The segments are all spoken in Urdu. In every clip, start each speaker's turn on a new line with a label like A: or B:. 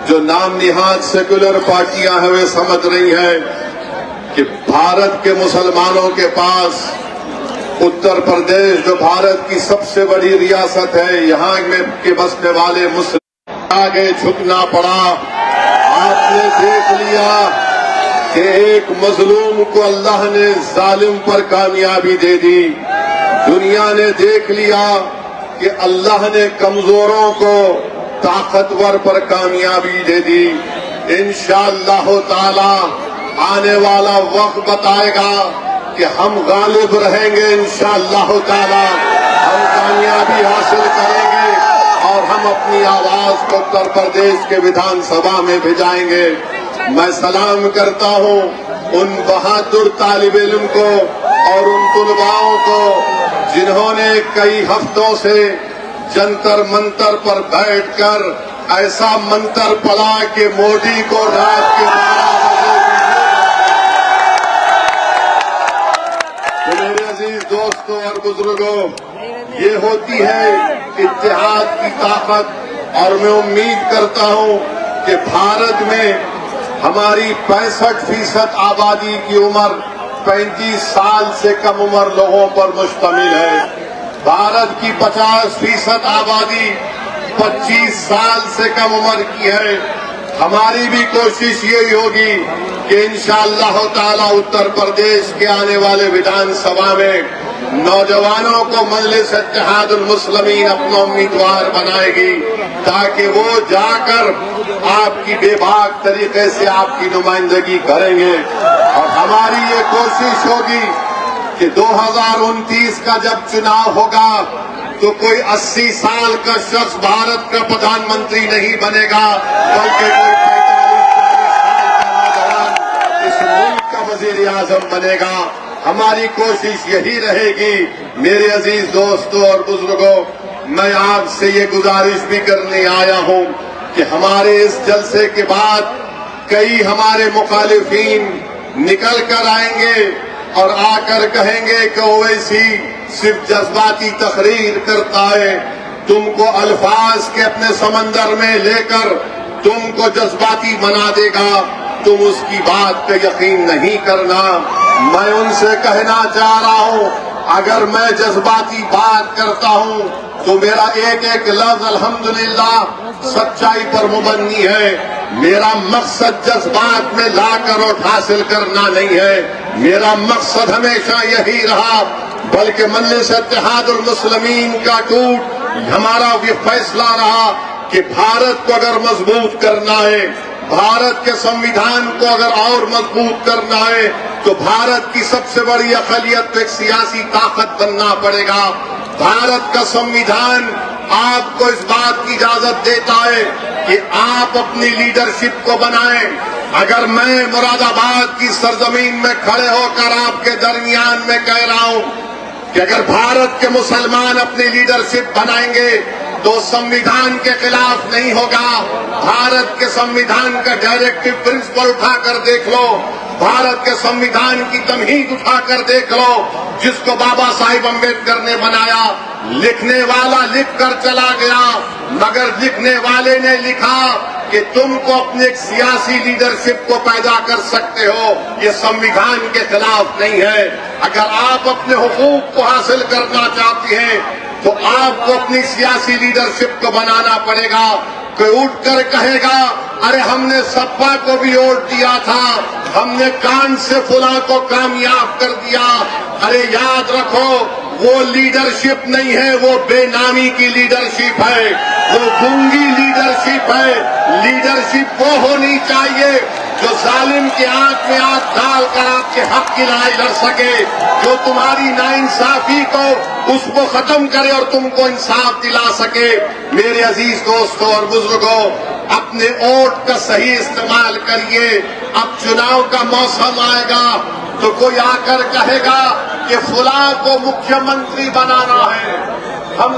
A: جو نام نہاد سیکولر پارٹیاں ہیں وہ سمجھ رہی ہیں کہ بھارت کے مسلمانوں کے پاس اتر پردیش جو بھارت کی سب سے بڑی ریاست ہے، یہاں کے بسنے والے مسلم آگے جھکنا پڑا۔ آپ نے دیکھ لیا کہ ایک مظلوم کو اللہ نے ظالم پر کامیابی دے دی، دنیا نے دیکھ لیا کہ اللہ نے کمزوروں کو طاقتور پر کامیابی دے دی۔ انشاءاللہ تعالی آنے والا وقت بتائے گا کہ ہم غالب رہیں گے، انشاءاللہ تعالی ہم کامیابی حاصل کریں گے اور ہم اپنی آواز کو اتر پردیش کے ویدھان سبھا میں بھیجائیں گے۔ میں سلام کرتا ہوں ان بہادر طالب علم کو اور ان طلباؤں کو جنہوں نے کئی ہفتوں سے جنتر منتر پر بیٹھ کر ایسا منتر پڑا کہ مودی کو رات کے 12 بجے۔ میرے عزیز دوستوں اور بزرگوں، یہ ہوتی ہے اتحاد کی طاقت، اور میں امید کرتا ہوں کہ بھارت میں ہماری 65% آبادی کی عمر 35 سال سے کم عمر لوگوں پر مشتمل ہے۔ بھارت کی 50% آبادی 25 سال سے کم عمر کی ہے۔ ہماری بھی کوشش یہی ہوگی کہ انشاءاللہ تعالی اتر پردیش کے آنے والے ویدھان سبھا میں نوجوانوں کو مجلس اتحاد المسلمین اپنا امیدوار بنائے گی، تاکہ وہ جا کر آپ کی بے باک طریقے سے آپ کی نمائندگی کریں گے۔ اور ہماری یہ کوشش ہوگی کہ 2029 کا جب چناؤ ہوگا تو کوئی 80 سال کا شخص بھارت کا پردھان منتری نہیں بنے گا، بلکہ کوئی 45-40 سال کا نوجوان اس ملک کا وزیر اعظم بنے گا۔ ہماری کوشش یہی رہے گی۔ میرے عزیز دوستوں اور بزرگوں، میں آپ سے یہ گزارش بھی کرنے آیا ہوں کہ ہمارے اس جلسے کے بعد کئی ہمارے مخالفین نکل کر آئیں گے اور آ کر کہیں گے کہ اویسی صرف جذباتی تقریر کرتا ہے، تم کو الفاظ کے اپنے سمندر میں لے کر تم کو جذباتی بنا دے گا، تم اس کی بات پہ یقین نہیں کرنا۔ میں ان سے کہنا چاہ رہا ہوں، اگر میں جذباتی بات کرتا ہوں تو میرا ایک ایک لفظ الحمدللہ سچائی پر مبنی ہے۔ میرا مقصد جذبات میں لا کر ووٹ حاصل کرنا نہیں ہے، میرا مقصد ہمیشہ یہی رہا، بلکہ مجلس اتحاد المسلمین کا ٹوٹ ہمارا یہ فیصلہ رہا کہ بھارت کو اگر مضبوط کرنا ہے، بھارت کے سمویدھان کو اگر اور مضبوط کرنا ہے تو بھارت کی سب سے بڑی اقلیت کو ایک سیاسی طاقت بننا پڑے گا۔ بھارت کا سمویدھان آپ کو اس بات کی اجازت دیتا ہے کہ آپ اپنی لیڈرشپ کو بنائیں۔ اگر میں مراد آباد کی سرزمین میں کھڑے ہو کر آپ کے درمیان میں کہہ رہا ہوں کہ اگر بھارت کے مسلمان اپنی لیڈرشپ بنائیں گے تو سمویدھان کے خلاف نہیں ہوگا، بھارت کے سمویدھان کا ڈائریکٹو پرنسپل اٹھا کر دیکھ لو، بھارت کے سمویدھان کی تمہید اٹھا کر دیکھ لو، جس کو بابا صاحب امبیڈکر نے بنایا۔ لکھنے والا لکھ کر چلا گیا، مگر لکھنے والے نے لکھا کہ تم کو اپنی ایک سیاسی لیڈرشپ کو پیدا کر سکتے ہو، یہ سمویدھان کے خلاف نہیں ہے۔ اگر آپ اپنے حقوق کو حاصل کرنا چاہتے ہیں تو آپ کو اپنی سیاسی لیڈرشپ کو بنانا پڑے گا۔ کوئی اٹھ کر کہے گا ارے ہم نے سپا کو بھی ووٹ دیا تھا، ہم نے کان سے فلاں کو کامیاب کر دیا، ارے یاد رکھو وہ لیڈرشپ نہیں ہے، وہ بے نامی کی لیڈرشپ ہے، وہ گونگی لیڈرشپ ہے۔ لیڈرشپ وہ ہونی چاہیے جو ظالم کی آنکھ میں آنکھ ڈال کر آپ کے حق کی لڑائی لڑ سکے، جو تمہاری ناانصافی کو اس کو ختم کرے اور تم کو انصاف دلا سکے۔ میرے عزیز دوستوں اور بزرگوں، اپنے ووٹ کا صحیح استعمال کریے۔ اب چناؤ کا موسم آئے گا تو کوئی آ کر کہے گا کہ فلاں کو مکھیہ منتری بنانا ہے، ہم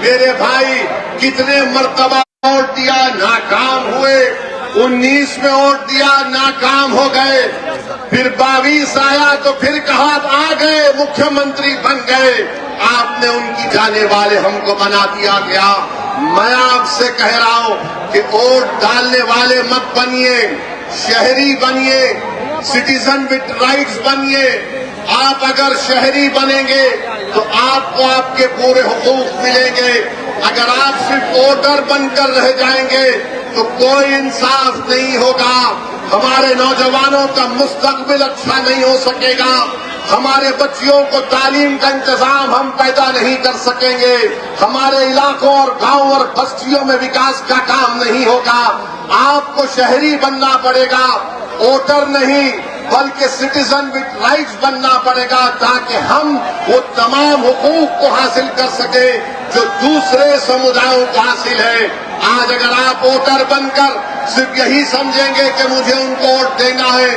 A: میرے بھائی کتنے مرتبہ ووٹ دیا، ناکام ہوئے، 19 میں ووٹ دیا، ناکام ہو گئے، پھر 22 آیا تو پھر کہا آ گئے، مکھیہ منتری بن گئے۔ آپ نے ان کی جانے والے ہم کو بنا دیا گیا۔ میں آپ سے کہہ رہا ہوں کہ ووٹ ڈالنے والے مت بنیے، شہری بنیے، سٹیزن وتھ رائٹس بنیے۔ آپ اگر شہری بنیں گے تو آپ کو آپ کے پورے حقوق ملیں گے۔ اگر آپ صرف ووٹر بن کر رہ جائیں گے تو کوئی انصاف نہیں ہوگا، ہمارے نوجوانوں کا مستقبل اچھا نہیں ہو سکے گا، ہمارے بچیوں کو تعلیم کا انتظام ہم پیدا نہیں کر سکیں گے، ہمارے علاقوں اور گاؤں اور بستیوں میں وکاس کا کام نہیں ہوگا۔ آپ کو شہری بننا پڑے گا، ووٹر نہیں بلکہ سٹیزن وتھ رائٹس بننا پڑے گا، تاکہ ہم وہ تمام حقوق کو حاصل کر سکیں جو دوسرے سمودایوں کو حاصل ہے۔ آج اگر آپ ووٹر بن کر صرف یہی سمجھیں گے کہ مجھے ان کو ووٹ دینا ہے،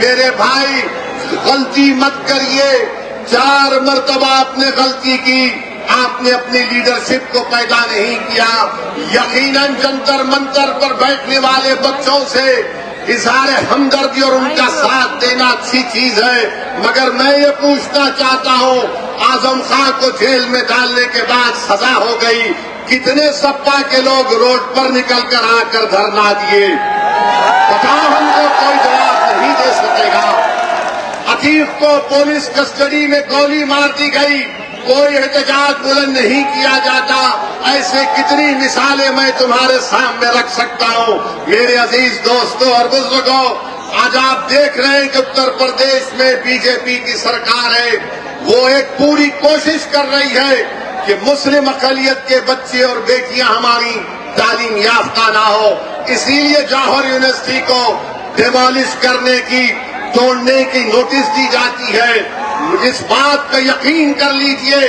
A: میرے بھائی غلطی مت کریے۔ 4 مرتبہ آپ نے غلطی کی، آپ نے اپنی لیڈرشپ کو پیدا نہیں کیا۔ یقیناً جنتر منتر پر بیٹھنے والے بچوں سے اظہار ہمدردی اور ان کا ساتھ دینا اچھی چیز ہے، مگر میں یہ پوچھنا چاہتا ہوں، اعظم خان کو جیل میں ڈالنے کے بعد سزا ہو گئی، کتنے سپا کے لوگ روڈ پر نکل کر آ کر دھرنا دیے؟ بتاؤ، ہم کو کوئی جواب نہیں دے سکے گا۔ عتیق کو پولیس کسٹڈی میں گولی مار دی گئی، کوئی احتجاج بلند نہیں کیا جاتا۔ ایسے کتنی مثالیں میں تمہارے سامنے رکھ سکتا ہوں۔ میرے عزیز دوستوں اور بزرگوں، آج آپ دیکھ رہے ہیں کہ اتر پردیش میں بی جے پی کی سرکار ہے، وہ ایک پوری کوشش کر رہی ہے کہ مسلم اقلیت کے بچے اور بیٹیاں ہماری تعلیم یافتہ نہ ہو، اسی لیے جوہر یونیورسٹی کو ڈیمالش کرنے کی، توڑنے کی نوٹس دی جاتی ہے۔ اس بات کا یقین کر لیجئے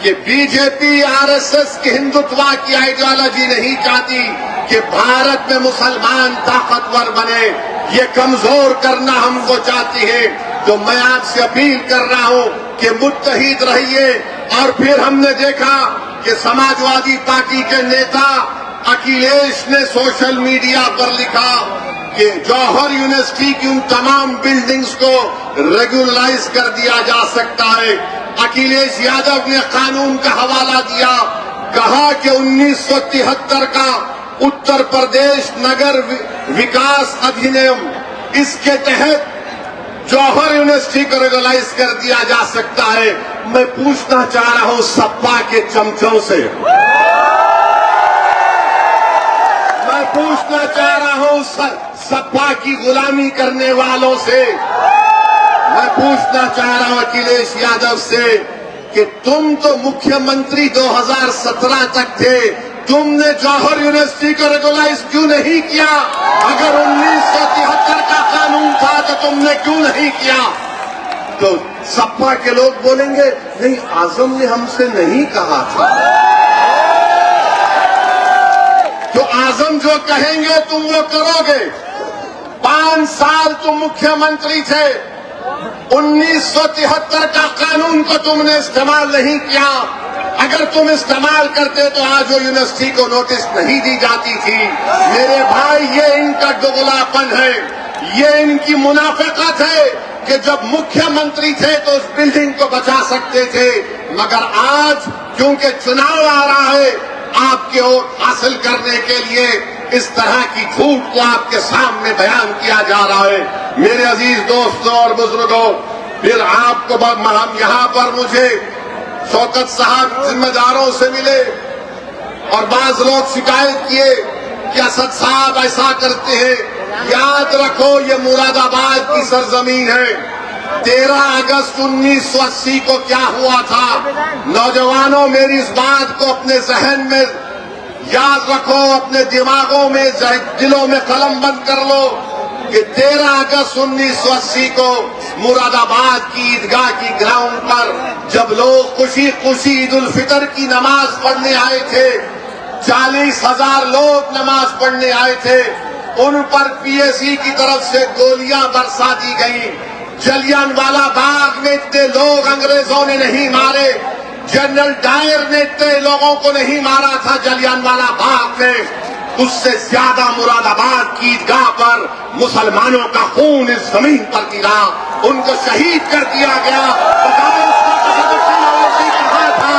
A: کہ B J P R S S کی ہندوتوا کی آئیڈیالوجی نہیں چاہتی کہ بھارت میں مسلمان طاقتور بنے، یہ کمزور کرنا ہم کو چاہتی ہے۔ تو میں آپ سے اپیل کر رہا ہوں کہ متحد رہیے۔ اور پھر ہم نے دیکھا کہ سماجوادی پارٹی کے نیتا اکھلیش نے سوشل میڈیا پر لکھا کہ جوہر یونیورسٹی کی ان تمام بلڈنگز کو ریگولرائز کر دیا جا سکتا ہے۔ اکھلیش یادو نے قانون کا حوالہ دیا، کہا کہ 1973 کا اتر پردیش نگر وکاس ادھینیم، اس کے تحت جوہر یونیورسٹی کو ریگولرائز کر دیا جا سکتا ہے۔ میں پوچھنا چاہ رہا ہوں سپا کے چمچوں سے، میں پوچھنا چاہ رہا ہوں سپا کی غلامی کرنے والوں سے، میں پوچھنا چاہ رہا ہوں اکھلیش یادو سے کہ تم تو مکھیہ منتری 2017 تک تھے، تم نے جوہر یونیورسٹی کو ریگولرائز کیوں نہیں کیا؟ اگر 1973 کا قانون تھا تو تم نے کیوں نہیں کیا؟ تو سپا کے لوگ بولیں گے نہیں، اعظم نے ہم سے نہیں کہا تھا۔ تو اعظم جو کہیں گے تم وہ کرو گے۔ 5 سال تم مکھیہ منتری تھے، 1973 کا قانون کو تم نے استعمال نہیں کیا۔ اگر تم استعمال کرتے تو آج وہ یونیورسٹی کو نوٹس نہیں دی جاتی تھی۔ میرے بھائی، یہ ان کا دگلا پن ہے، یہ ان کی منافقت ہے کہ جب مکھیہ منتری تھے تو اس بلڈنگ کو بچا سکتے تھے، مگر آج کیونکہ چناؤ آ رہا ہے، آپ کے ووٹ حاصل کرنے کے لیے اس طرح کی جھوٹ کو آپ کے سامنے بیان کیا جا رہا ہے۔ میرے عزیز دوستوں اور بزرگوں، پھر آپ کو یہاں پر مجھے شوکت صاحب ذمہ داروں سے ملے اور بعض لوگ شکایت کیے کہ اسد صاحب ایسا کرتے ہیں۔ یاد رکھو، یہ مراد آباد کی سرزمین ہے۔ 13 اگست 1980 کو کیا ہوا تھا؟ نوجوانوں، میری اس بات کو اپنے ذہن میں یاد رکھو، اپنے دماغوں میں، دلوں میں قلم بند کر لو کہ 13 اگست 1980 کو مراد آباد کی عیدگاہ کی گراؤنڈ پر جب لوگ خوشی خوشی عید الفطر کی نماز پڑھنے آئے تھے، 40,000 لوگ نماز پڑھنے آئے تھے، ان پر پی ایس ای کی طرف سے گولیاں برسا دی گئیں۔ جلیان والا باغ میں اتنے لوگ انگریزوں نے نہیں مارے، جنرل ڈائر نے اتنے لوگوں کو نہیں مارا تھا جلیان والا باغ میں، اس سے زیادہ مراد آباد کی عیدگاہ پر مسلمانوں کا خون اس زمین پر گرا، ان کو شہید کر دیا گیا۔ بتاؤ اس کا کہاں تھا؟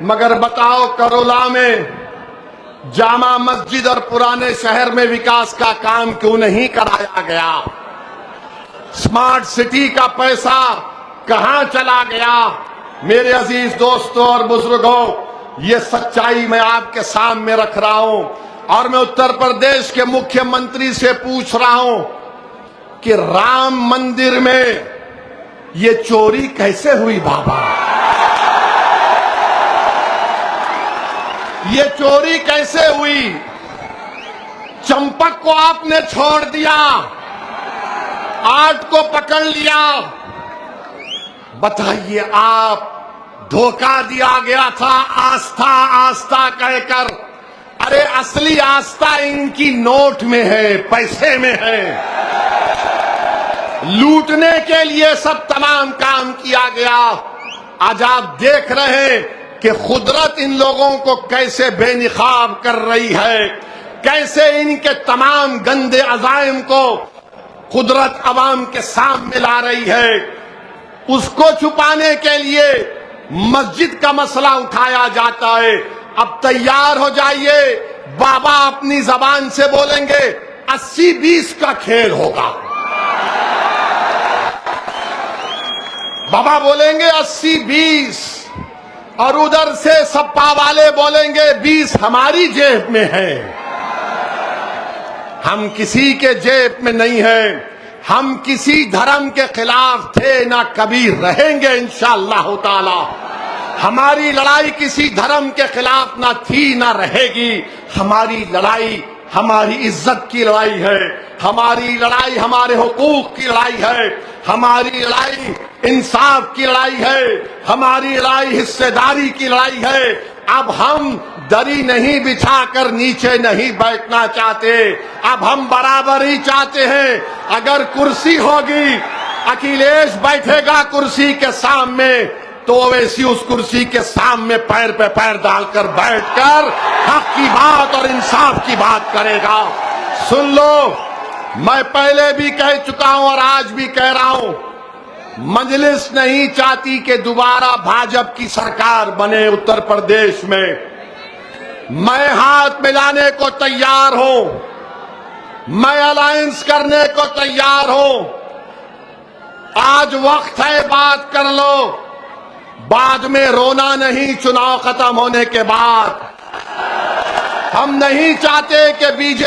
A: مگر بتاؤ کرولا میں جامع مسجد اور پرانے شہر میں وکاس کا کام کیوں نہیں کرایا گیا؟ سمارٹ سٹی کا پیسہ کہاں چلا گیا؟ میرے عزیز دوستوں اور بزرگوں، یہ سچائی میں آپ کے سامنے رکھ رہا ہوں، اور میں اتر پردیش کے مکھیہ منتری سے پوچھ رہا ہوں کہ رام مندر میں یہ چوری کیسے ہوئی بابا؟ یہ چوری کیسے ہوئی؟ چمپک کو آپ نے چھوڑ دیا، آرٹ کو پکڑ لیا۔ بتائیے، آپ دھوکہ دیا گیا تھا آستھا آستھا کہہ کر۔ ارے اصلی آستھا ان کی نوٹ میں ہے، پیسے میں ہے۔ لوٹنے کے لیے سب تمام کام کیا گیا۔ آج آپ دیکھ رہے ہیں کہ قدرت ان لوگوں کو کیسے بے نقاب کر رہی ہے، کیسے ان کے تمام گندے عزائم کو قدرت عوام کے سامنے لا رہی ہے۔ اس کو چھپانے کے لیے مسجد کا مسئلہ اٹھایا جاتا ہے۔ اب تیار ہو جائیے، بابا اپنی زبان سے بولیں گے 80-20 کا کھیل ہوگا۔ بابا بولیں گے 80-20، اور ادھر سے سپا والے بولیں گے 20 ہماری جیب میں ہے۔ ہم کسی کے جیب میں نہیں ہیں، ہم کسی دھرم کے خلاف تھے نہ کبھی رہیں گے انشاءاللہ تعالی۔ ہماری لڑائی کسی دھرم کے خلاف نہ تھی نہ رہے گی۔ ہماری لڑائی ہماری عزت کی لڑائی ہے، ہماری لڑائی ہمارے حقوق کی لڑائی ہے، ہماری لڑائی انصاف کی لڑائی ہے، ہماری لڑائی حصے داری کی لڑائی ہے۔ اب ہم دری نہیں بچھا کر نیچے نہیں بیٹھنا چاہتے، اب ہم برابری چاہتے ہیں۔ اگر کرسی ہوگی، اکھلیش بیٹھے گا کرسی کے سامنے، تو ویسی اس کرسی کے سامنے پیر پہ پیر ڈال کر بیٹھ کر حق کی بات اور انصاف کی بات کرے گا۔ سن لو، میں پہلے بھی کہہ چکا ہوں اور آج بھی کہہ رہا ہوں، مجلس نہیں چاہتی کہ دوبارہ بھاجپ کی سرکار بنے اتر پردیش میں۔ میں ہاتھ ملانے کو تیار ہوں، میں الائنس کرنے کو تیار ہوں۔ آج وقت ہے، بات کر لو، بعد میں رونا نہیں چناؤ ختم ہونے کے بعد۔ ہم نہیں چاہتے کہ بی جے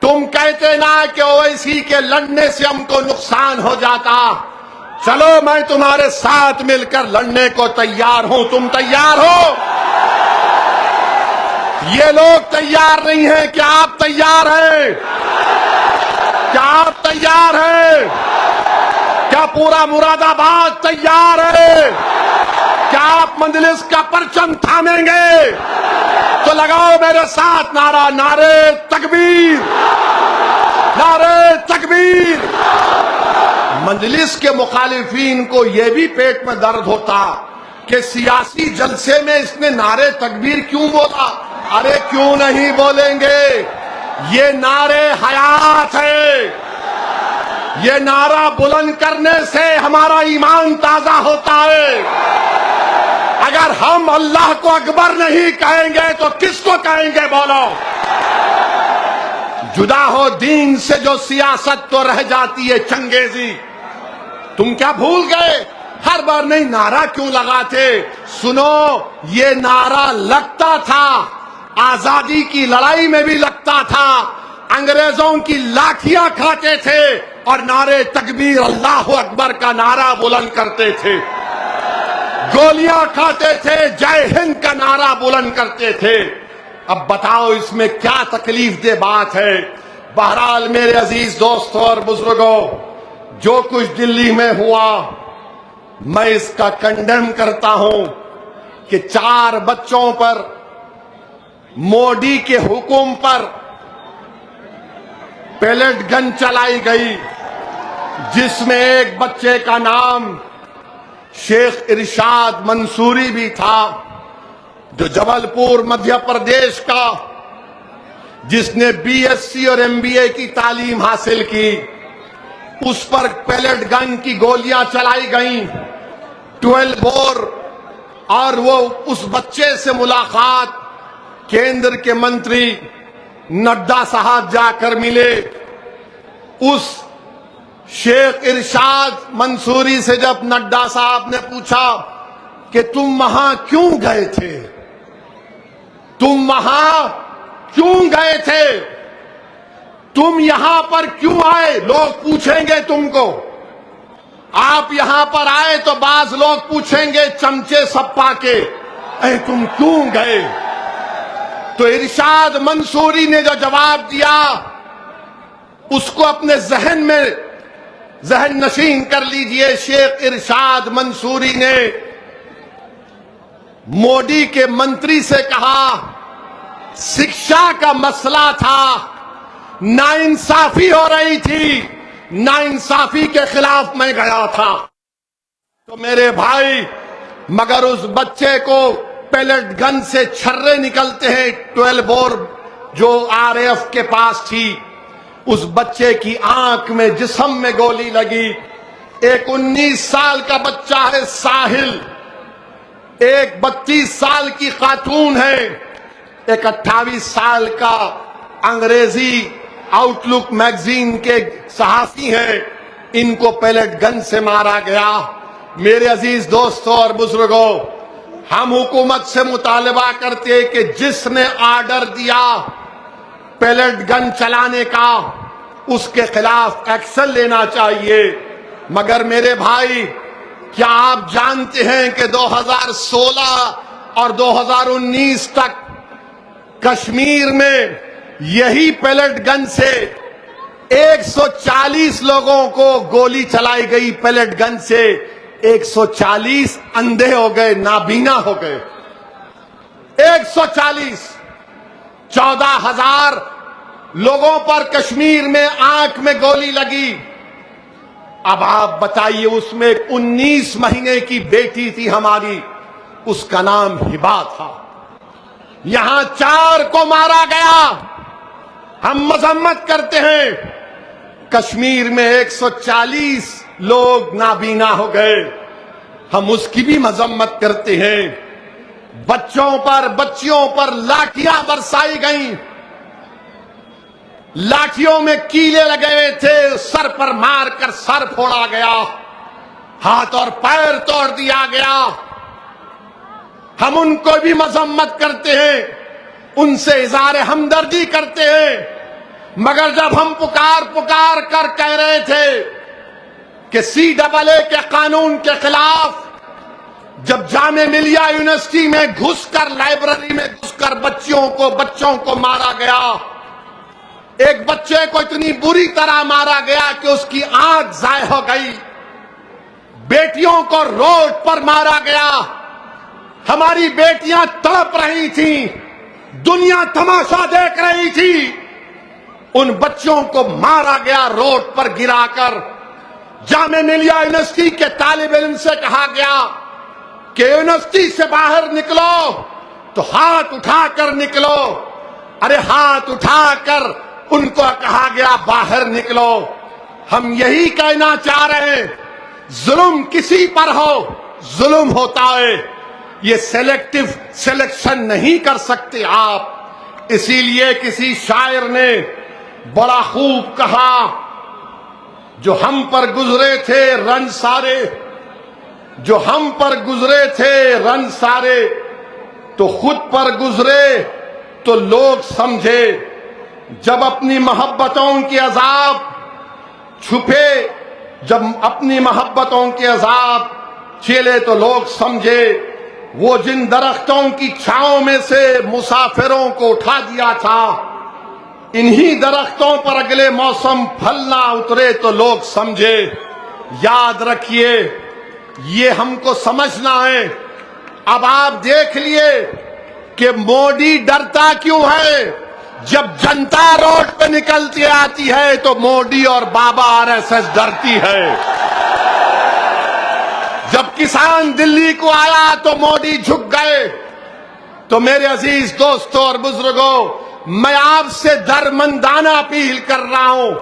A: تم کہتے نا کہ اویسی کے لڑنے سے ہم کو نقصان ہو جاتا، چلو میں تمہارے ساتھ مل کر لڑنے کو تیار ہوں۔ تم تیار ہو؟ یہ لوگ تیار نہیں ہیں، کیا آپ تیار ہیں؟ کیا آپ تیار ہیں؟ کیا پورا مراد آباد تیار ہے؟ کیا آپ مجلس کا پرچم تھامیں گے؟ تو لگاؤ میرے ساتھ نعرہ، نعرے تکبیر، نعرے تکبیر۔ مجلس کے مخالفین کو یہ بھی پیٹ میں درد ہوتا کہ سیاسی جلسے میں اس نے نعرے تکبیر کیوں بولا؟ ارے کیوں نہیں بولیں گے؟ یہ نعرے حیات ہے، یہ نعرہ بلند کرنے سے ہمارا ایمان تازہ ہوتا ہے۔ اگر ہم اللہ کو اکبر نہیں کہیں گے تو کس کو کہیں گے؟ بولو۔ جدا ہو دین سے جو سیاست تو رہ جاتی ہے چنگیزی۔ تم کیا بھول گئے؟ ہر بار نہیں نعرہ کیوں لگاتے؟ سنو، یہ نعرہ لگتا تھا، آزادی کی لڑائی میں بھی لگتا تھا، انگریزوں کی لاٹھیاں کھاتے تھے اور نعرے تکبیر اللہ اکبر کا نعرہ بلند کرتے تھے، گولیاں کھاتے تھے، جے ہند کا نعرہ بلند کرتے تھے۔ اب بتاؤ اس میں کیا تکلیف دہ بات ہے؟ بہرحال میرے عزیز دوستوں اور بزرگوں، جو کچھ دلی میں ہوا میں اس کا کنڈیم کرتا ہوں کہ 4 بچوں پر مودی کے حکم پر پیلٹ گن چلائی گئی، جس میں ایک بچے کا نام شیخ ارشاد منصوری بھی تھا، جو جبل پور مدھیہ پردیش کا، جس نے BSc اور MBA کی تعلیم حاصل کی۔ اس پر پیلٹ گن کی گولیاں چلائی گئیں، 12 بور
B: اور وہ اس بچے سے ملاقات کیندر کے منتری نڈا صاحب جا کر ملے. اس شیخ ارشاد منصوری سے جب نڈا صاحب نے پوچھا کہ تم وہاں کیوں گئے تھے, تم وہاں کیوں گئے تھے, تم یہاں پر کیوں آئے, لوگ پوچھیں گے تم کو. آپ یہاں پر آئے تو بعض لوگ پوچھیں گے چمچے سپا کے, اے تم کیوں گئے. تو ارشاد منصوری نے جو جواب دیا اس کو اپنے ذہن میں ذہن نشین کر لیجئے. شیخ ارشاد منصوری نے مودی کے منتری سے کہا شکشا کا مسئلہ تھا, ناانصافی ہو رہی تھی, ناانصافی کے خلاف میں گیا تھا. تو میرے بھائی, مگر اس بچے کو پیلٹ گن سے چھرے نکلتے ہیں, 12 بور جو RAF کے پاس تھی, اس بچے کی آنکھ میں جسم میں گولی لگی. ایک 19 سال کا بچہ ہے ساحل, ایک 32 سال کی خاتون ہے, ایک 28 سال کا انگریزی آؤٹ لک میگزین کے صحافی ہیں. ان کو پیلٹ گن سے مارا گیا. میرے عزیز دوستوں اور بزرگوں, ہم حکومت سے مطالبہ کرتے کہ جس نے آرڈر دیا پیلٹ گن چلانے کا اس کے خلاف ایکشن لینا چاہیے. مگر میرے بھائی, کیا آپ جانتے ہیں کہ 2016 اور 2019 تک کشمیر میں یہی پیلٹ گن سے 140 لوگوں کو گولی چلائی گئی. پیلٹ گن سے 140 اندھے ہو گئے, نابینا ہو گئے. 140, 14,000 لوگوں پر کشمیر میں آنکھ میں گولی لگی. اب آپ بتائیے, اس میں 19 مہینے کی بیٹی تھی ہماری, اس کا نام ہبا تھا. یہاں 4 کو مارا گیا. ہم مذمت کرتے ہیں, کشمیر میں 140 لوگ نابینا ہو گئے, ہم اس کی بھی مذمت کرتے ہیں. بچوں پر بچیوں پر لاٹھیاں برسائی گئیں, لاٹھیوں میں کیلے لگے ہوئے تھے, سر پر مار کر سر پھوڑا گیا, ہاتھ اور پیر توڑ دیا گیا. ہم ان کو بھی مذمت کرتے ہیں, ان سے اظہار ہمدردی کرتے ہیں. مگر جب ہم پکار کر کہہ رہے تھے کہ CAA کے قانون کے خلاف, جب جامعہ ملیہ یونیورسٹی میں گھس کر, لائبریری میں گھس کر بچوں کو مارا گیا, ایک بچے کو اتنی بری طرح مارا گیا کہ اس کی آنکھ ضائع ہو گئی, بیٹیوں کو روڈ پر مارا گیا, ہماری بیٹیاں تڑپ رہی تھیں, دنیا تماشا دیکھ رہی تھی, ان بچوں کو مارا گیا روڈ پر گرا کر. جامعہ ملیہ یونیورسٹی کے طالب علم سے کہا گیا کہ یونیورسٹی سے باہر نکلو تو ہاتھ اٹھا کر نکلو. ارے ہاتھ اٹھا کر ان کو کہا گیا باہر نکلو. ہم یہی کہنا چاہ رہے ہیں, ظلم کسی پر ہو ظلم ہوتا ہے, یہ سلیکٹیو سلیکشن نہیں کر سکتے آپ. اسی لیے کسی شاعر نے بڑا خوب کہا, جو ہم پر گزرے تھے رن سارے, جو ہم پر گزرے تھے رن سارے, تو خود پر گزرے تو لوگ سمجھے. جب اپنی محبتوں کے عذاب چھپے, جب اپنی محبتوں کے عذاب چیلے تو لوگ سمجھے. وہ جن درختوں کی چھاؤں میں سے مسافروں کو اٹھا دیا تھا, انہی درختوں پر اگلے موسم پھل نہ اترے تو لوگ سمجھے. یاد رکھیے, یہ ہم کو سمجھنا ہے. اب آپ دیکھ لیے کہ مودی ڈرتا کیوں ہے. جب جنتا روڈ پہ نکلتی آتی ہے تو مودی اور بابا RSS ڈرتی ہے. جب کسان دلی کو آیا تو مودی جھک گئے. تو میرے عزیز دوستوں اور بزرگوں, میں آپ سے درمندانہ اپیل کر رہا ہوں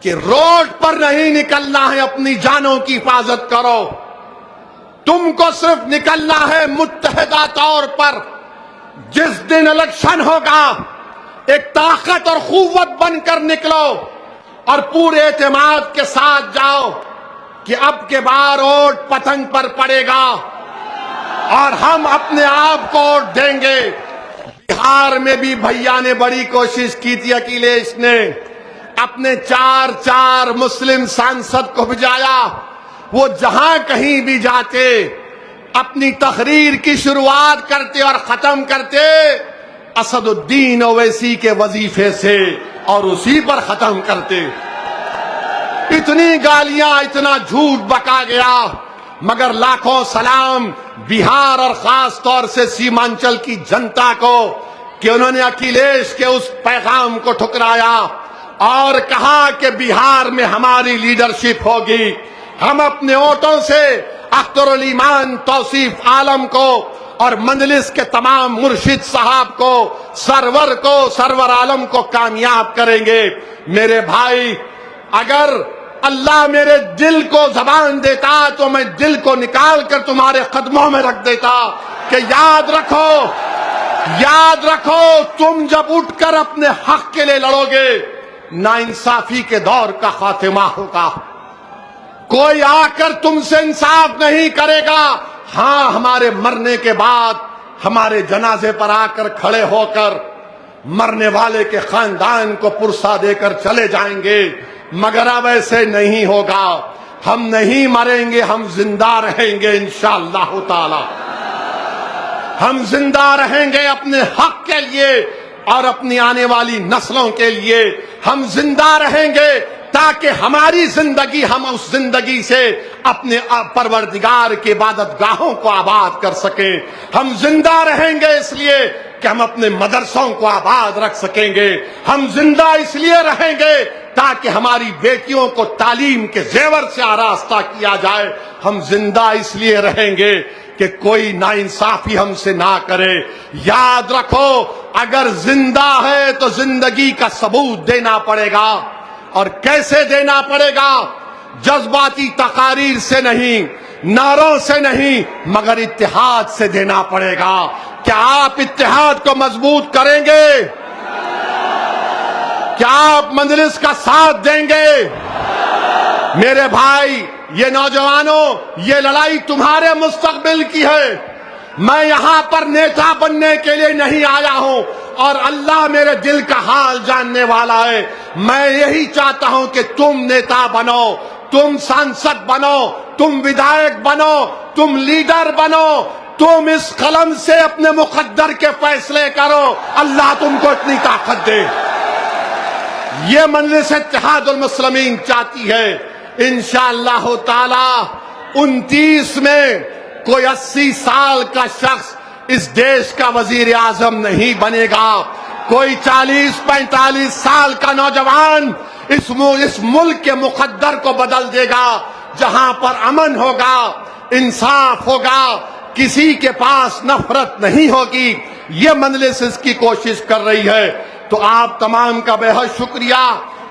B: کہ روڈ پر نہیں نکلنا ہے, اپنی جانوں کی حفاظت کرو. تم کو صرف نکلنا ہے متحدہ طور پر. جس دن الیکشن ہوگا ایک طاقت اور قوت بن کر نکلو اور پورے اعتماد کے ساتھ جاؤ کہ اب کے بار ووٹ پتنگ پر پڑے گا اور ہم اپنے آپ کو ووٹ دیں گے. بہار میں بھی بھیا نے بڑی کوشش کی تھی, اکھلیش نے اپنے چار مسلم سانسد کو بھجایا. وہ جہاں کہیں بھی جاتے اپنی تقریر کی شروعات کرتے اور ختم کرتے اسد الدین اویسی کے وظیفے سے اور اسی پر ختم کرتے. اتنی گالیاں, اتنا جھوٹ بکا گیا, مگر لاکھوں سلام بہار اور خاص طور سے سیمانچل کی جنتا کو کہ انہوں نے اکھلیش کے اس پیغام کو ٹھکرایا اور کہا کہ بہار میں ہماری لیڈرشپ ہوگی. ہم اپنے ووٹوں سے اختر الایمان توصیف عالم کو اور مجلس کے تمام مرشد صاحب کو, سرور عالم کو کامیاب کریں گے. میرے بھائی, اگر اللہ میرے دل کو زبان دیتا تو میں دل کو نکال کر تمہارے قدموں میں رکھ دیتا کہ یاد رکھو تم جب اٹھ کر اپنے حق کے لیے لڑو گے ناانصافی کے دور کا خاتمہ ہوگا. کوئی آ کر تم سے انصاف نہیں کرے گا. ہاں, ہمارے مرنے کے بعد ہمارے جنازے پر آ کر کھڑے ہو کر مرنے والے کے خاندان کو پرسہ دے کر چلے جائیں گے, مگر اب ایسے نہیں ہوگا. ہم نہیں مریں گے, ہم زندہ رہیں گے انشاءاللہ تعالی. ہم زندہ رہیں گے اپنے حق کے لیے اور اپنی آنے والی نسلوں کے لیے. ہم زندہ رہیں گے تاکہ ہماری زندگی, ہم اس زندگی سے اپنے پروردگار کی عبادت گاہوں کو آباد کر سکیں. ہم زندہ رہیں گے اس لیے کہ ہم اپنے مدرسوں کو آباد رکھ سکیں گے. ہم زندہ اس لیے رہیں گے تاکہ ہماری بیٹیوں کو تعلیم کے زیور سے آراستہ کیا جائے. ہم زندہ اس لیے رہیں گے کہ کوئی ناانصافی ہم سے نہ کرے. یاد رکھو, اگر زندہ ہے تو زندگی کا ثبوت دینا پڑے گا. اور کیسے دینا پڑے گا؟ جذباتی تقاریر سے نہیں, نعروں سے نہیں, مگر اتحاد سے دینا پڑے گا. کیا آپ اتحاد کو مضبوط کریں گے؟ کیا آپ مجلس کا ساتھ دیں گے؟ میرے بھائی, یہ نوجوانوں, یہ لڑائی تمہارے مستقبل کی ہے. میں یہاں پر نیتا بننے کے لیے نہیں آیا ہوں اور اللہ میرے دل کا حال جاننے والا ہے. میں یہی چاہتا ہوں کہ تم نیتا بنو, تم سانسد بنو, تم ودھائک بنو, تم لیڈر بنو, تم اس قلم سے اپنے مقدر کے فیصلے کرو. اللہ تم کو اتنی طاقت دے. یہ مجلس اتحاد المسلمین چاہتی ہے. انشاءاللہ تعالی 29 میں کوئی 80 سال کا شخص اس دیش کا وزیر اعظم نہیں بنے گا. کوئی 40-45 سال کا نوجوان اس ملک کے مقدر کو بدل دے گا. جہاں پر امن ہوگا, انصاف ہوگا, کسی کے پاس نفرت نہیں ہوگی. یہ مجلس اس کی کوشش کر رہی ہے. تو آپ تمام کا بے حد شکریہ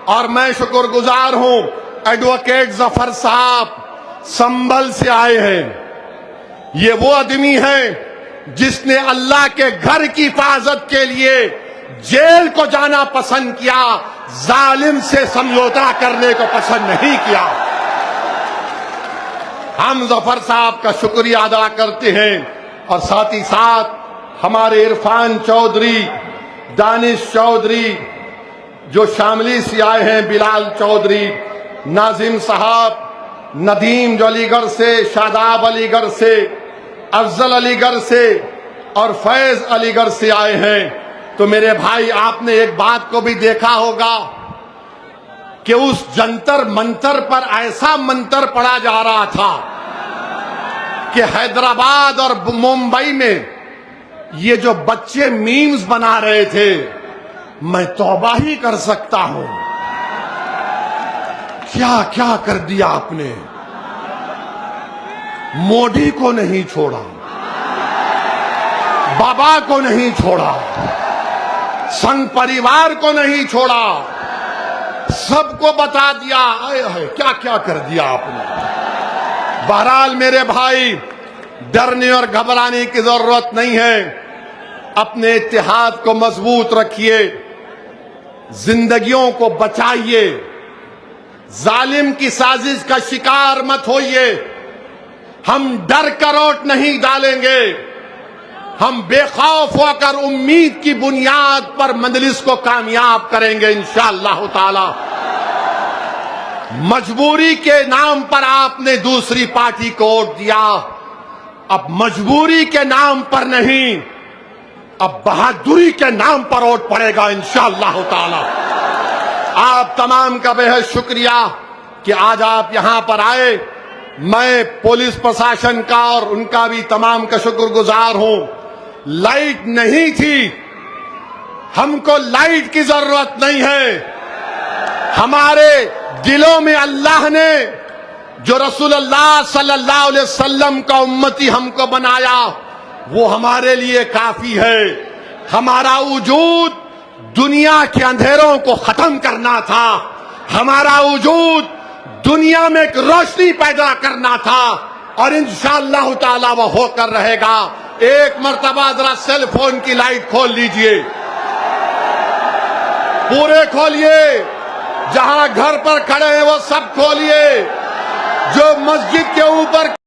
B: اور میں شکر گزار ہوں. ایڈوکیٹ ظفر صاحب سنبھل سے آئے ہیں. یہ وہ آدمی ہیں جس نے اللہ کے گھر کی حفاظت کے لیے جیل کو جانا پسند کیا, ظالم سے سمجھوتا کرنے کو پسند نہیں کیا. ہم ظفر صاحب کا شکریہ ادا کرتے ہیں اور ساتھ ہی ساتھ ہمارے عرفان چودھری, دانش چودھری جو شاملی سے آئے ہیں, بلال چودھری, ناظم صاحب, ندیم جو علی گڑھ سے, شاداب علی گڑھ سے, افضل علی گڑھ سے اور فیض علی گڑھ سے آئے ہیں. تو میرے بھائی, آپ نے ایک بات کو بھی دیکھا ہوگا کہ اس جنتر منتر پر ایسا منتر پڑا جا رہا تھا کہ حیدرآباد اور ممبئی میں یہ جو بچے میمز بنا رہے تھے, میں توبہ ہی کر سکتا ہوں. کیا کیا کر دیا آپ نے. مودی کو نہیں چھوڑا, بابا کو نہیں چھوڑا, سنگ پریوار کو نہیں چھوڑا, سب کو بتا دیا. کیا کیا کر دیا آپ نے. بہرحال میرے بھائی, ڈرنے اور گھبرانے کی ضرورت نہیں ہے. اپنے اتحاد کو مضبوط رکھیے, زندگیوں کو بچائیے, ظالم کی سازش کا شکار مت ہوئیے. ہم ڈر کر ووٹ نہیں ڈالیں گے, ہم بے خوف ہو کر امید کی بنیاد پر مجلس کو کامیاب کریں گے انشاءاللہ تعالی. مجبوری کے نام پر آپ نے دوسری پارٹی کو ووٹ دیا, اب مجبوری کے نام پر نہیں, اب بہادری کے نام پر ووٹ پڑے گا انشاءاللہ تعالی. آپ تمام کا بے حد شکریہ کہ آج آپ یہاں پر آئے. میں پولیس پرشاسن کا اور ان کا بھی تمام کا شکر گزار ہوں. لائٹ نہیں تھی, ہم کو لائٹ کی ضرورت نہیں ہے. ہمارے دلوں میں اللہ نے جو رسول اللہ صلی اللہ علیہ وسلم کا امتی ہم کو بنایا, وہ ہمارے لیے کافی ہے. ہمارا وجود دنیا کے اندھیروں کو ختم کرنا تھا, ہمارا وجود دنیا میں ایک روشنی پیدا کرنا تھا, اور انشاءاللہ تعالی وہ ہو کر رہے گا. ایک مرتبہ ذرا سیل فون کی لائٹ کھول لیجئے, پورے کھولیے, جہاں گھر پر کھڑے ہیں وہ سب کھولیے, جو مسجد کے اوپر